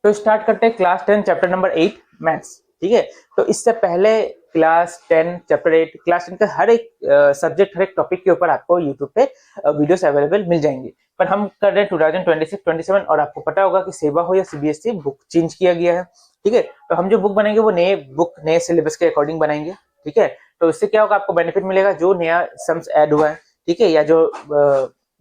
तो स्टार्ट करते हैं क्लास 10 चैप्टर नंबर 8 मैथ्स। ठीक है, तो इससे पहले क्लास 10 चैप्टर 8 क्लास 10 का हर एक सब्जेक्ट, हर एक टॉपिक के ऊपर आपको यूट्यूब पे वीडियोस अवेलेबल मिल जाएंगे। पर हम कर रहे हैं 2026-27, और आपको पता होगा कि सेवा हो या सीबीएसई बुक चेंज किया गया है। ठीक है, तो हम जो बुक बनाएंगे वो नए बुक नए सिलेबस के अकॉर्डिंग बनाएंगे। ठीक है, तो इससे क्या होगा, आपको बेनिफिट मिलेगा जो नया सम्स ऐड हुआ है, ठीक है, या जो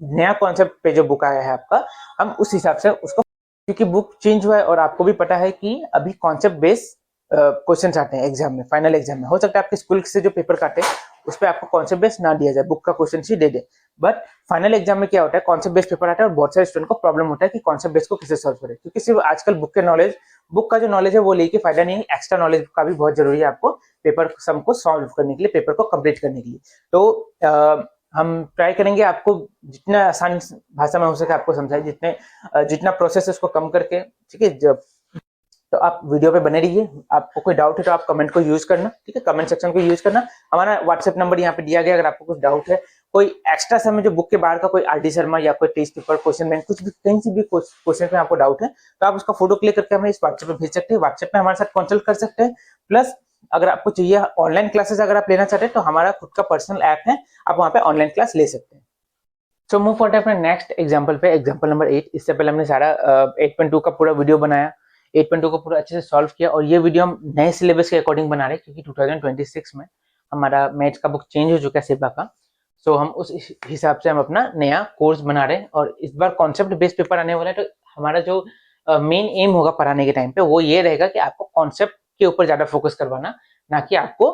नया कॉन्सेप्ट पे जो बुक आया है आपका, हम उस हिसाब से उसको, क्योंकि बुक चेंज हुआ है और आपको भी पता है कि अभी कॉन्सेप्ट बेस्ड क्वेश्चन आते हैं एग्जाम में, फाइनल एग्जाम में। हो सकता है आपके स्कूल से जो पेपर काटे उस पर आपको कॉन्सेप्ट बेस्ड ना दिया जाए, बुक का question he they they, but final exam में क्या होता है, कॉन्सेप्ट बेस्ड पेपर आता है और बहुत सारे स्टूडेंट को प्रॉब्लम होता है कि कॉन्सेप्ट बेस्ड को कैसे सॉल्व करें, क्योंकि सिर्फ आजकल बुक के नॉलेज, बुक का जो नॉलेज है वो लेके फायदा नहीं है, एक्स्ट्रा नॉलेज का भी बहुत जरूरी है आपको पेपर सम को सॉल्व करने के लिए, पेपर को कंप्लीट करने के लिए। तो हम ट्राई करेंगे आपको जितना आसान भाषा में हो सके आपको समझाए, जितना प्रोसेस है उसको कम करके। ठीक है, जब तो आप वीडियो पे बने रहिए। आपको कोई डाउट है तो आप कमेंट को यूज करना, ठीक है, कमेंट सेक्शन को यूज करना। हमारा व्हाट्सएप नंबर यहाँ पे दिया गया, अगर आपको कुछ डाउट है, कोई एक्स्ट्रा समय जो बुक के बाहर का कोई आरडी शर्मा या कोई टेस्ट पेपर क्वेश्चन बैंक कुछ भी कहीं से भी क्वेश्चन में आपको डाउट है, तो आप उसका फोटो क्लिक करके हमें इस व्हाट्सएप पे भेज सकते हैं, व्हाट्सएप में हमारे साथ कंसल्ट कर सकते हैं। प्लस अगर आपको चाहिए ऑनलाइन क्लासेस अगर आप लेना चाहते हैं तो हमारा खुद का पर्सनल ऐप है, आप वहाँ पे ऑनलाइन क्लास ले सकते हैं। सो मूव करते हैं अपने नेक्स्ट एग्जांपल पे, एग्जांपल नंबर 8। इससे पहले हमने सारा 8.2 का पूरा वीडियो बनाया, 8.2 को पूरा अच्छे से सॉल्व किया, और ये वीडियो हम नए सिलेबस के अकॉर्डिंग बना रहे हैं क्योंकि 2026 में हमारा मैथ्स का बुक चेंज हो चुका है सेबा का। सो हम उस हिसाब से हम अपना नया कोर्स बना रहे हैं, और इस बार कॉन्सेप्ट बेस्ड पेपर आने वाला है। तो हमारा जो मेन एम होगा पढ़ाने के टाइम पे वो ये रहेगा कि आपको कॉन्सेप्ट के ऊपर ज्यादा फोकस करवाना, ना कि आपको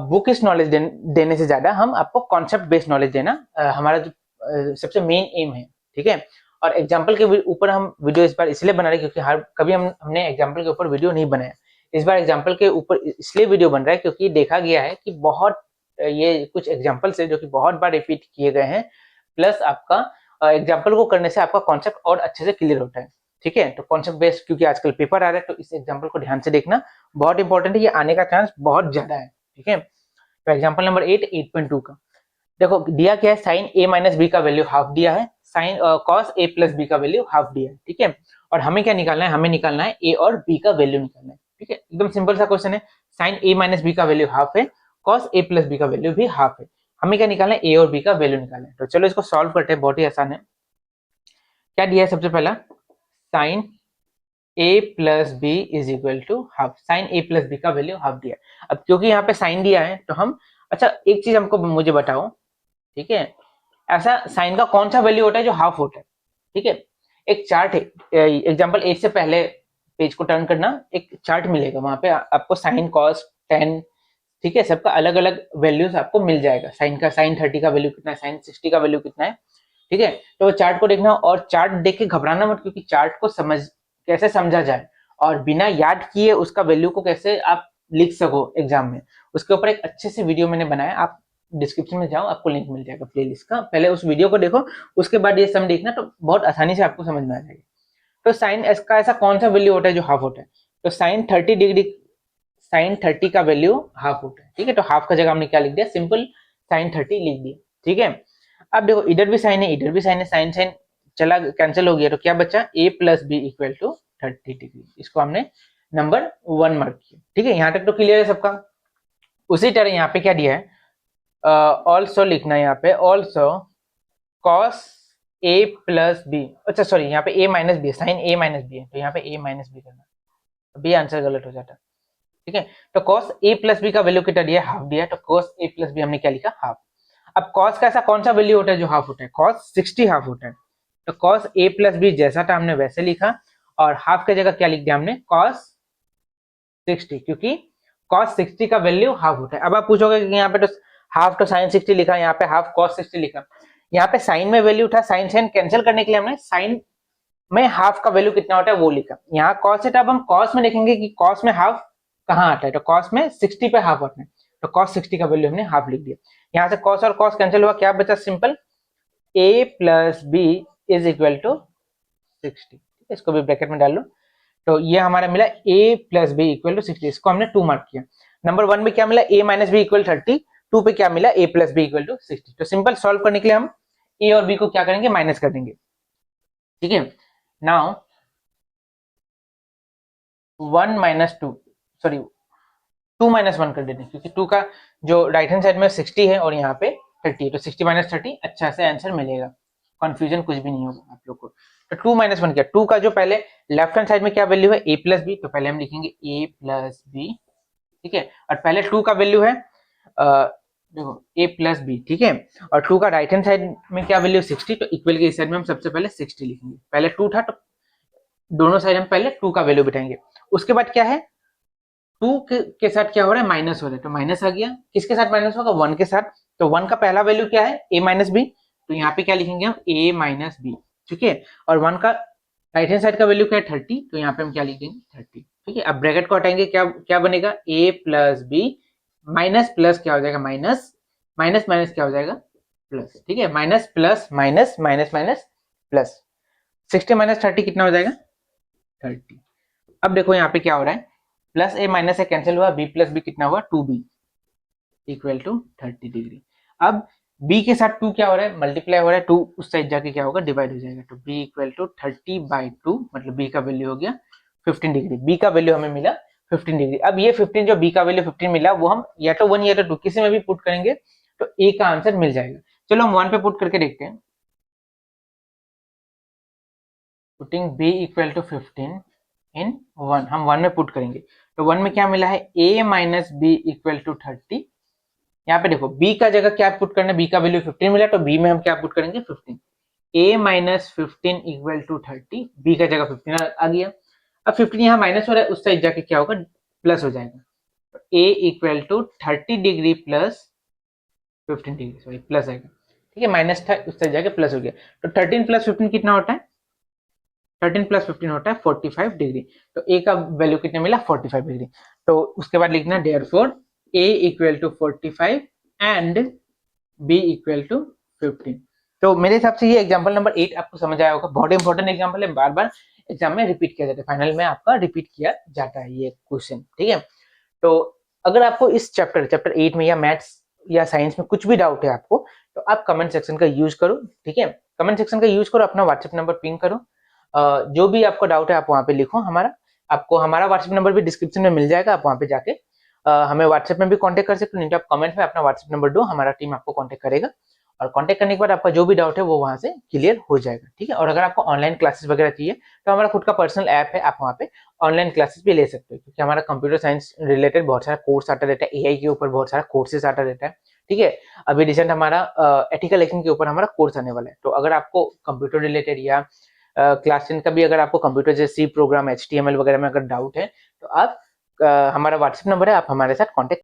बुकिश नॉलेज देने से ज्यादा हम आपको कॉन्सेप्ट बेस्ड नॉलेज देना हमारा जो सबसे मेन एम है। ठीक है, और एग्जाम्पल के ऊपर हम वीडियो इस बार इसलिए बना रहे हैं क्योंकि हर कभी हमने एग्जाम्पल के ऊपर वीडियो नहीं बनाया। इस बार एग्जाम्पल के ऊपर इसलिए वीडियो बन रहा है क्योंकि देखा गया है कि बहुत ये कुछ एग्जाम्पल्स है जो कि बहुत बार रिपीट किए गए हैं, प्लस आपका एग्जाम्पल को करने से आपका कॉन्सेप्ट और अच्छे से क्लियर होता है। ठीक है, तो कॉन्सेप्ट बेस्ड क्योंकि आजकल पेपर आ रहा है, तो इस एग्जाम्पल को ध्यान से देखना बहुत इंपॉर्टेंट है, ये आने का चांस बहुत ज्यादा है। ठीक है, तो एग्जाम्पल नंबर 8.2 का देखो दिया क्या है, साइन ए माइनस बी का वैल्यू हाफ दिया है, sine cos A plus B का वैल्यू हाफ दिया है। ठीक है, और हमें क्या निकालना है, हमें निकालना है ए और बी का वैल्यू निकालना है। ठीक है, एकदम सिंपल सा क्वेश्चन है, साइन ए माइनस बी का वैल्यू हाफ है, कॉस ए प्लस बी का वैल्यू भी हाफ है, हमें क्या निकालना है, ए और बी का वैल्यू निकालना है। तो चलो इसको सॉल्व करते हैं, बहुत ही आसान है। क्या दिया है सबसे पहला, sine A plus B is equal to half, sine A plus B का वैल्यू हाफ दिया है। अब क्योंकि यहाँ पे साइन दिया है तो हम, अच्छा एक चीज हमको मुझे बताओ, ठीक है, ऐसा साइन का कौन सा वैल्यू होता है जो हाफ होता है। ठीक है, एक चार्ट है, एग्जांपल 8 से पहले पेज को टर्न करना, एक चार्ट मिलेगा, वहां पे आपको साइन कॉस टेन, ठीक है, सबका अलग अलग वैल्यूज आपको मिल जाएगा, साइन का, साइन 30 का वैल्यू कितना है, साइन 60 का वैल्यू कितना है। ठीक है, तो वो चार्ट को देखना, और चार्ट देख के घबराना मत, क्योंकि चार्ट को कैसे समझा जाए और बिना याद किए उसका वैल्यू को कैसे आप लिख सको एग्जाम में, उसके ऊपर एक अच्छे से वीडियो मैंने बनाया, आप डिस्क्रिप्शन में जाओ, आपको लिंक मिल जाएगा प्लेलिस्ट का, पहले उस वीडियो को देखो, उसके बाद ये सम देखना, तो बहुत आसानी से आपको समझ में आ जाएगा। तो साइन एस का ऐसा कौन सा वैल्यू होता है जो हाफ होता है, तो साइन 30 डिग्री, साइन 30 का वैल्यू हाफ होता है। ठीक है, तो हाफ का जगह हमने क्या लिख दिया, सिंपल साइन 30 लिख दिया। ठीक है, अब देखो इधर भी साइन है, इधर भी साइन है, साइन साइन चला कैंसिल हो गया, तो क्या बचा, A plus B equal to 30 degree, इसको हमने नंबर 1 मार्क किया। ठीक है, यहाँ तक तो क्लियर है सबका। उसी तरह यहाँ पे क्या दिया है, ऑल्सो लिखना है, यहाँ पे also cos A plus B, अच्छा सॉरी यहाँ पे ए माइनस बी, साइन ए माइनस बी है, तो यहाँ पे ए माइनस बी करना, अभी आंसर गलत हो जाता। ठीक है, तो cos a प्लस बी का वैल्यू कितना दिया है, हाफ दिया है, तो cos a प्लस बी हमने क्या लिखा, हाफ। अब cos का ऐसा कौन सा वैल्यू होता है जो हाफ होता है, cos 60 हाफ होता है, तो cos a प्लस बी जैसा था हमने वैसे लिखा, और हाफ की जगह क्या लिख दिया हमने, cos 60, क्योंकि cos 60 का वैल्यू हाफ होता है। अब आप पूछोगे कि यहाँ पे तो हाफ तो साइन 60 लिखा, यहाँ पे हाफ cos 60 लिखा, यहाँ पे साइन में वैल्यू था, साइन साइन कैंसिल करने के लिए हमने साइन में हाफ का वैल्यू कितना होता है वो लिखा। यहाँ cos है, तो अब हम cos में देखेंगे कि cos में हाफ कहाँ आता है, तो cos में 60 पे हाफ आता है, तो cos 60 का वैल्यू हमने हाफ लिख दिया। यहाँ से cos और cos कैंसिल हुआ, क्या बचा, simple a plus B is equal to 60, इसको भी ब्रैकेट में डाल लो, तो ये हमारा मिला a plus B equal to 60, इसको हमने 2 मार्क किया। नंबर 1 में क्या मिला, a माइनस बी इक्वल 30, 2 पे क्या मिला, a plus B equal to 60। तो सिंपल सॉल्व करने के लिए हम a और b को क्या करेंगे, माइनस कर देंगे। ठीक है, now 1 minus two, sorry 2 minus 1 कर देते हैं, क्योंकि 2 का जो राइट हैंड साइड में 60 है और यहाँ पे 30 है, तो 60 माइनस 30 अच्छा से आंसर मिलेगा, कंफ्यूजन कुछ भी नहीं होगा आप लोग को। तो 2 माइनस 1 क्या, 2 का जो पहले लेफ्ट हैंड साइड में क्या वैल्यू है, a प्लस बी, तो पहले हम लिखेंगे a प्लस बी, ठीक है। और पहले 2 का वैल्यू है देखो a प्लस बी, ठीक है। और 2 का राइट हैंड साइड में क्या वैल्यू 60, तो इक्वल के इस साइड में हम सबसे पहले 60 लिखेंगे, पहले 2 था तो दोनों साइड हम पहले 2 का वैल्यू बिठाएंगे। उसके बाद क्या है, 2 के साथ क्या हो रहा है, माइनस हो रहा है, तो माइनस आ गया, किसके साथ माइनस होगा, 1 के साथ। तो 1 का पहला वैल्यू क्या है, a माइनस बी, तो यहाँ पे क्या लिखेंगे हम a माइनस बी, ठीक है। और 1 का राइट हैंड साइड का वैल्यू क्या है 30, तो यहाँ पे हम क्या लिखेंगे 30, ठीक है। अब ब्रैकेट को हटाएंगे, क्या क्या बनेगा, a plus B minus plus क्या हो जाएगा, माइनस माइनस माइनस क्या हो जाएगा प्लस, ठीक है। Minus plus minus minus minus plus, 60 minus 30 कितना हो जाएगा 30। अब देखो यहाँ पे क्या हो रहा है, प्लस ए माइनस ए कैंसिल हुआ, बी प्लस बी कितना हुआ 2b इक्वल टू 30 डिग्री। अब b के साथ 2 क्या हो रहा है, मल्टीप्लाई हो रहा है, 2 उस साइड जाके क्या होगा, डिवाइड हो जाएगा, तो b इक्वल टू 30/2, मतलब b का वैल्यू हो गया 15 डिग्री, b का वैल्यू हमें मिला 15 डिग्री। अब ये 15 जो b का वैल्यू 15 मिला, वो हम या तो 1 या तो 2 किसी में भी पुट करेंगे तो a का आंसर मिल जाएगा। चलो हम 1 पे पुट करके देखते हैं, पुटिंग b इक्वल टू 15 इन 1, हम 1 में पुट करेंगे, तो 1 में क्या मिला है, a minus B equal to 30। यहाँ पे देखो b का जगह क्या पुट करना है, b का वैल्यू 15 मिला, तो b में हम क्या पुट करेंगे 15, a minus 15 equal to 30, b का जगह 15 आ गया। अब 15 यहाँ माइनस हो रहा है, उस साइड जाके क्या होगा, प्लस हो जाएगा, तो a equal to 30 degree plus 15 degree, sorry plus आएगा, ठीक है। माइनस था उस साइड जाके प्लस हो गया, तो 13 प्लस 15 कितना होता है, 13 प्लस 15 होता है 45 डिग्री, तो a का वैल्यू कितना मिला 45 डिग्री। तो उसके बाद लिखना therefore a equal to 45 and b equal to 15। तो मेरे हिसाब से ये एग्जांपल नंबर 8 आपको समझ आया होगा, बहुत इंपॉर्टेंट एग्जांपल है, बार बार एग्जाम में रिपीट किया जाता है, फाइनल में आपका रिपीट किया जाता है ये क्वेश्चन, ठीक है। तो अगर आपको इस चैप्टर 8 में या मैथ्स या साइंस में कुछ भी डाउट है आपको, तो आप कमेंट सेक्शन का यूज करो, ठीक है। कमेंट सेक्शन का यूज करो, अपना व्हाट्सएप नंबर पिंग करो, जो भी आपको डाउट है आप वहाँ पे लिखो, आपको हमारा व्हाट्सएप नंबर भी डिस्क्रिप्शन में मिल जाएगा, आप वहाँ पे जाके हमें व्हाट्सएप में भी कांटेक्ट कर सकते हो, नहीं तो आप कमेंट में अपना व्हाट्सएप नंबर दो, हमारा टीम आपको कांटेक्ट करेगा, और कांटेक्ट करने के बाद आपका जो भी डाउट है वो वहाँ से क्लियर हो जाएगा, ठीक है। और अगर आपको ऑनलाइन क्लासेस वगैरह चाहिए, तो हमारा खुद का पर्सनल ऐप है, आप वहाँ पे ऑनलाइन क्लासेस भी ले सकते हो, क्योंकि हमारा कंप्यूटर साइंस रिलेटेड बहुत सारा कोर्स आता रहता है, एआई के ऊपर बहुत सारा कोर्सेज आता रहता है, ठीक है। अभी रिसेंट हमारा एथिकल हैकिंग के ऊपर हमारा कोर्स आने वाला है, तो अगर आपको कंप्यूटर रिलेटेड या क्लास 10 का भी अगर आपको कंप्यूटर जैसे सी प्रोग्राम HTML वगैरह में अगर डाउट है, तो आप हमारा व्हाट्सएप नंबर है, आप हमारे साथ कॉन्टेक्ट